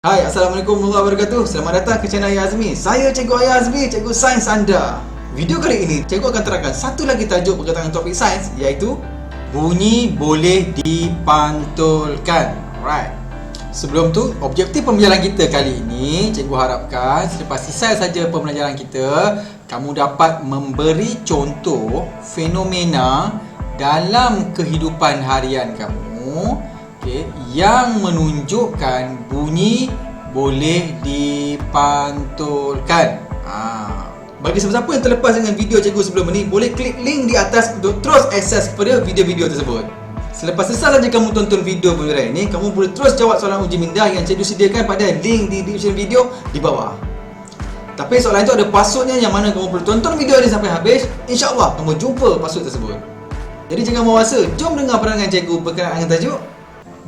Hai, Assalamualaikum warahmatullahi wabarakatuh. Selamat datang ke channel Ayah Azmi. Saya Cikgu Ayah Azmi, Cikgu Sains anda. Video kali ini, Cikgu akan terangkan satu lagi tajuk berkaitan dengan topik sains, iaitu bunyi boleh dipantulkan. Alright. Sebelum tu, objektif pembelajaran kita kali ini, Cikgu harapkan selepas selesai saja pembelajaran kita, kamu dapat memberi contoh fenomena dalam kehidupan harian kamu, yang menunjukkan bunyi boleh dipantulkan. Bagi siapa-siapa yang terlepas dengan video cikgu sebelum ini, boleh klik link di atas untuk terus akses kepada video-video tersebut. Selepas selesai saja kamu tonton video pembelajaran ini, kamu boleh terus jawab soalan uji minda yang cikgu sediakan pada link di description video di bawah. Tapi soalan itu ada passwordnya, yang mana kamu perlu tonton video ini sampai habis. InsyaAllah kamu jumpa password tersebut. Jadi jangan mahu rasa, jom dengar penerangan cikgu berkenaan dengan tajuk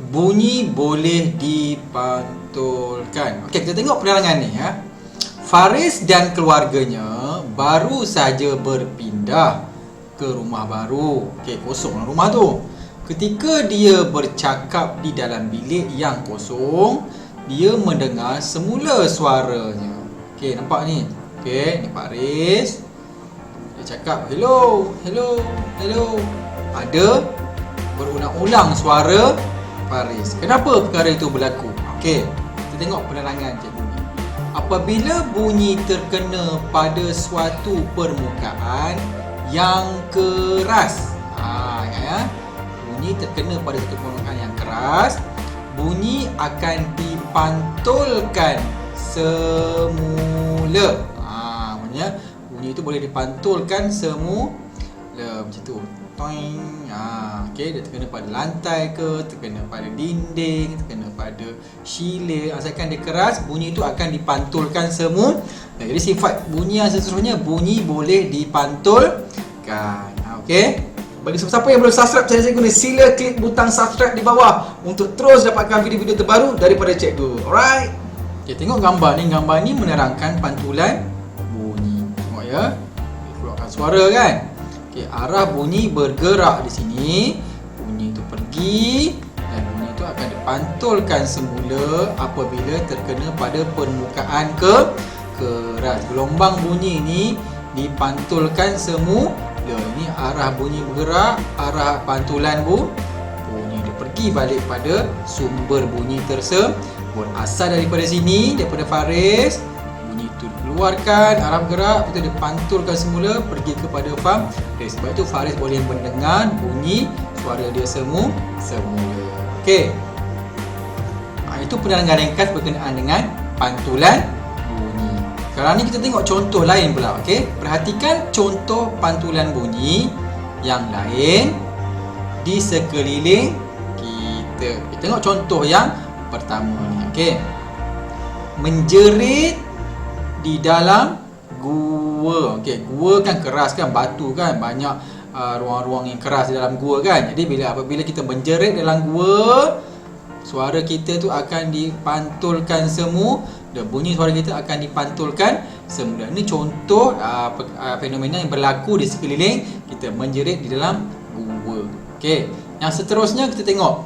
bunyi boleh dipantulkan. Okey, kita tengok penerangan ni ya. Faris dan keluarganya baru saja berpindah ke rumah baru. Okey, kosong rumah tu. Ketika dia bercakap di dalam bilik yang kosong, dia mendengar semula suaranya. Okey, nampak ni. Okey, ni Faris. Dia cakap, "Hello, hello, hello." Ada berulang-ulang suara Faris. Kenapa perkara itu berlaku? Okey, kita tengok penerangan cikgu ni. Apabila bunyi terkena pada suatu permukaan yang keras, bunyi terkena pada suatu permukaan yang keras, bunyi akan dipantulkan semula. Maksudnya bunyi itu boleh dipantulkan semula macam tu. Toing. Okey, dia terkena pada lantai ke, terkena pada dinding, terkena pada siling. Asalkan dia keras, bunyi itu akan dipantulkan semua. Jadi sifat bunyi yang seterusnya, bunyi boleh dipantulkan. Okey. Bagi siapa-siapa yang belum subscribe channel cikgu ni, sila klik butang subscribe di bawah untuk terus dapatkan video-video terbaru daripada cikgu. Alright. Okey, tengok gambar ni. Gambar ni menerangkan pantulan bunyi. Tengok ya. Dia keluarkan suara kan. Okey, arah bunyi bergerak di sini. Bunyi itu pergi dan bunyi itu akan dipantulkan semula apabila terkena pada permukaan keras. Gelombang bunyi ini dipantulkan semula. Ini arah bunyi bergerak, arah pantulan bunyi dia pergi balik pada sumber bunyi tersebut. Asal daripada sini, daripada Faris, bunyi itu dikeluarkan, arah bergerak, lepas itu dipantulkan semula pergi kepada Faris. Sebab itu Faris boleh mendengar bunyi suara dia semula. Okey. Itu penerangan ringkas berkenaan dengan pantulan bunyi. Sekarang ni kita tengok contoh lain pula. Okey. Perhatikan contoh pantulan bunyi yang lain di sekeliling kita. Kita tengok contoh yang pertama ni. Okey. Menjerit di dalam gua. Okey, gua kan keras kan, batu kan, banyak ruang-ruang yang keras di dalam gua kan. Jadi apabila kita menjerit dalam gua, suara kita tu akan dipantulkan semula dan bunyi suara kita akan dipantulkan semula. Ini contoh fenomena yang berlaku di sekeliling kita, menjerit di dalam gua. Okey, yang seterusnya kita tengok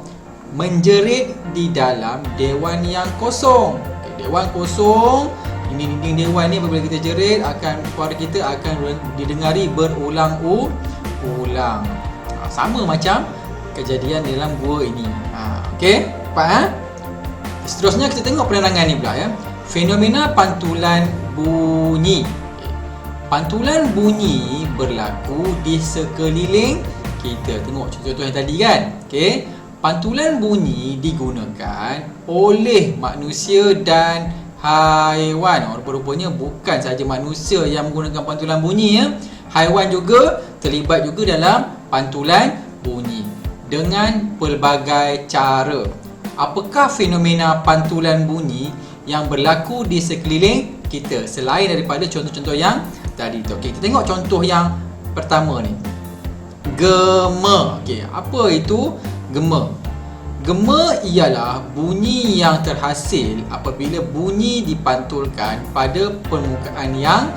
menjerit di dalam dewan yang kosong. Okey, dewan kosong. Ini dinding dewan ni apabila kita jerit, suara kita akan didengari berulang-ulang. Sama macam kejadian dalam gua ini. Okey, nampak Seterusnya kita tengok penerangan ni pula ya. Fenomena pantulan bunyi. Pantulan bunyi berlaku di sekeliling kita. Tengok contoh yang tadi kan. Okey, pantulan bunyi digunakan oleh manusia dan haiwan. Rupa-rupanya bukan sahaja manusia yang menggunakan pantulan bunyi ya. Haiwan juga terlibat juga dalam pantulan bunyi dengan pelbagai cara. Apakah fenomena pantulan bunyi yang berlaku di sekeliling kita selain daripada contoh-contoh yang tadi tu? Okey, kita tengok contoh yang pertama ni. Gema. Okey, apa itu gema? Gema ialah bunyi yang terhasil apabila bunyi dipantulkan pada permukaan yang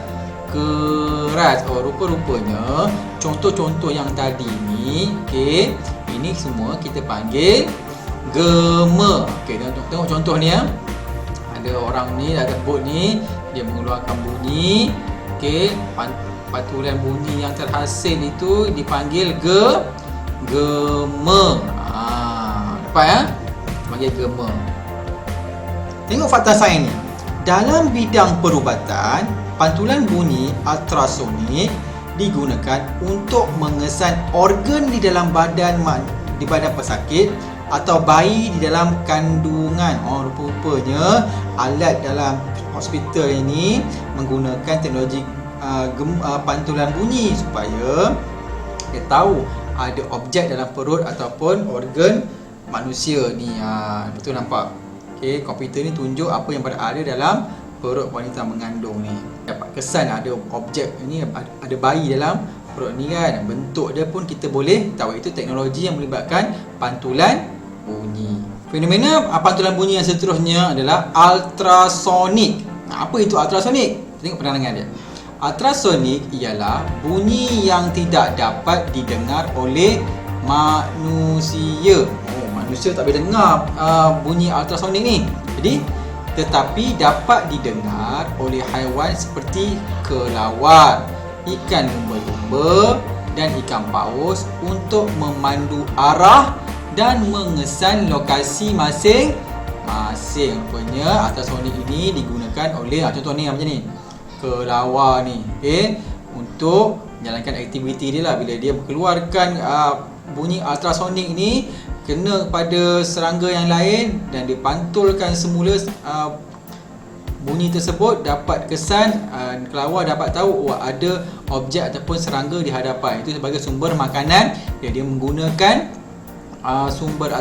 keras. Rupa-rupanya contoh-contoh yang tadi ni, okey, ini semua kita panggil gema. Okey, tengok contoh ni ya. orang ni ada bot ni, dia mengeluarkan bunyi. Okey, pantulan bunyi yang terhasil itu dipanggil gema. Dapat ya? Panggil gema. Tengok fakta sains ni. Dalam bidang perubatan, pantulan bunyi ultrasonik digunakan untuk mengesan organ di dalam badan pesakit atau bayi di dalam kandungan. Rupa-rupanya alat dalam hospital ini menggunakan teknologi pantulan bunyi supaya dia tahu ada objek dalam perut ataupun organ manusia ni. Betul nampak? Okey, komputer ni tunjuk apa yang ada dalam perut wanita mengandung ni. Dapat kesan ada objek ni, ada bayi dalam perut ni kan. Bentuk dia pun kita boleh tahu. Itu teknologi yang melibatkan pantulan bunyi. Fenomena pantulan bunyi yang seterusnya adalah ultrasonik. Apa itu ultrasonik? Tengok penerangan dia. Ultrasonik ialah bunyi yang tidak dapat didengar oleh manusia. Manusia tak boleh dengar bunyi ultrasonik ni. Jadi tetapi dapat didengar oleh haiwan seperti kelawar, ikan lumba-lumba dan ikan paus untuk memandu arah dan mengesan lokasi masing-masing. Rupanya ultrasonik ini digunakan oleh contoh ni macam ni. Kelawar ni, untuk menjalankan aktiviti dia lah. Bila dia mengeluarkan bunyi ultrasonik ni kena kepada serangga yang lain dan dipantulkan semula bunyi tersebut, dapat kesan, kelawar dapat tahu ada objek ataupun serangga di hadapan. Itu sebagai sumber makanan. Dia menggunakan sumber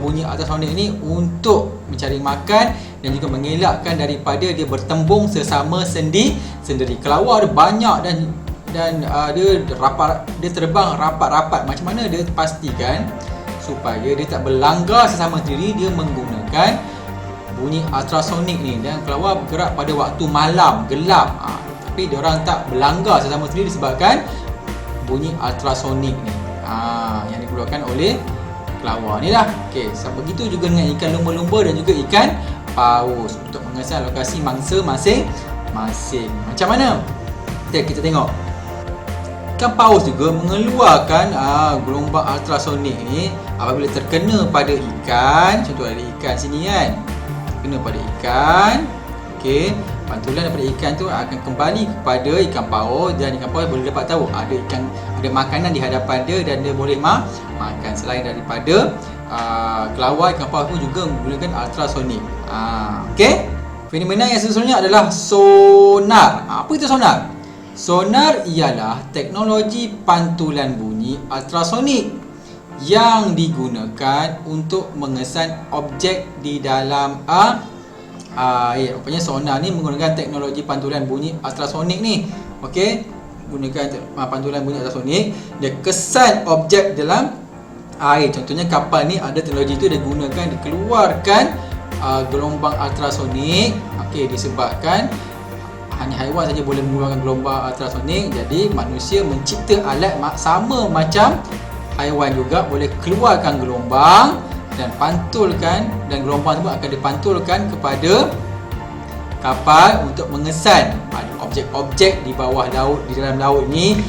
bunyi ultrasonik ni untuk mencari makan dan juga mengelakkan daripada dia bertembung sesama sendiri. Kelawar banyak dan dia terbang rapat-rapat. Macam mana dia pastikan supaya dia tak berlanggar sesama sendiri? Dia menggunakan bunyi ultrasonik ni, dan kelawar bergerak pada waktu malam gelap, tapi dia orang tak berlanggar sesama sendiri disebabkan bunyi ultrasonik ni yang dikeluarkan oleh kelawar ni lah. Okey, begitu juga dengan ikan lumba-lumba dan juga ikan paus untuk mengesan lokasi mangsa masing-masing. Macam mana? Kita tengok. Ikan paus juga mengeluarkan gelombang ultrasonik ni apabila terkena pada ikan. Contoh ada ikan sini kan, kena pada ikan. Okey, pantulan daripada ikan tu akan kembali kepada ikan paus, dan ikan paus boleh dapat tahu ada makanan di hadapan dia dan dia boleh makan. Selain daripada kelawar, ikan paus pun juga menggunakan ultrasonik. Okey, fenomena yang seterusnya adalah sonar. Apa itu sonar? Sonar ialah teknologi pantulan bunyi ultrasonik yang digunakan untuk mengesan objek di dalam air. Rupanya sonar ni menggunakan teknologi pantulan bunyi ultrasonik ni. Okey, gunakan pantulan bunyi ultrasonik, dia kesan objek dalam air. Contohnya kapal ni ada teknologi itu, dia gunakan, dikeluarkan gelombang ultrasonik. Okey, disebabkan hanya haiwan saja boleh mengeluarkan gelombang ultrasonik, jadi manusia mencipta alat sama macam haiwan juga boleh keluarkan gelombang dan pantulkan, dan gelombang itu akan dipantulkan kepada kapal untuk mengesan objek-objek di bawah laut, di dalam laut ni,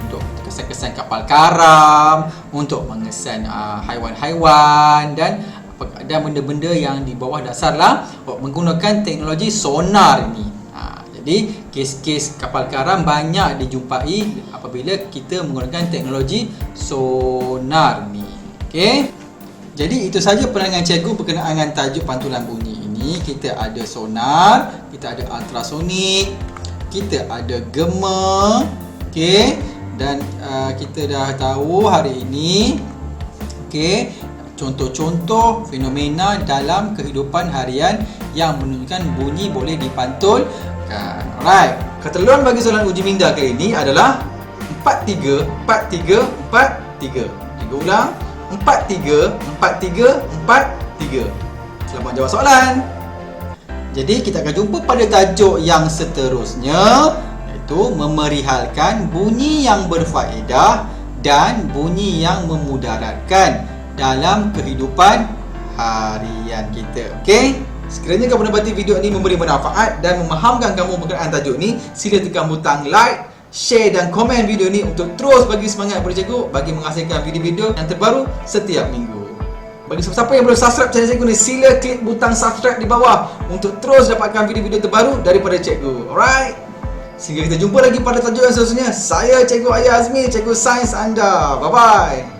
untuk kesan-kesan kapal karam, untuk mengesan haiwan-haiwan dan benda-benda yang di bawah dasar lah menggunakan teknologi sonar ini. Jadi kes-kes kapal karam banyak dijumpai apabila kita menggunakan teknologi sonar ni. Okey. Jadi itu saja penerangan cikgu berkenaan dengan tajuk pantulan bunyi ini. Kita ada sonar, kita ada ultrasonik, kita ada gema. Okey. Dan kita dah tahu hari ini contoh-contoh fenomena dalam kehidupan harian yang menunjukkan bunyi boleh dipantulkan. Alright. Keteluan bagi soalan uji minda kali ini adalah 43 43 43. Cikgu ulang, 43 43 43. Selamat jawab soalan. Jadi kita akan jumpa pada tajuk yang seterusnya, iaitu memerihalkan bunyi yang berfaedah dan bunyi yang memudaratkan dalam kehidupan harian kita. Okey? Sekiranya kamu mendapati video ini memberi manfaat dan memahamkan kamu berkenaan tajuk ni, sila tekan butang like, share dan komen video ni untuk terus bagi semangat kepada cikgu bagi menghasilkan video-video yang terbaru setiap minggu. Bagi siapa yang belum subscribe channel cikgu ni, sila klik butang subscribe di bawah untuk terus dapatkan video-video terbaru daripada cikgu. Alright? Sehingga kita jumpa lagi pada tajuk yang seterusnya. Saya Cikgu Ayah Azmi, Cikgu Sains anda. Bye-bye.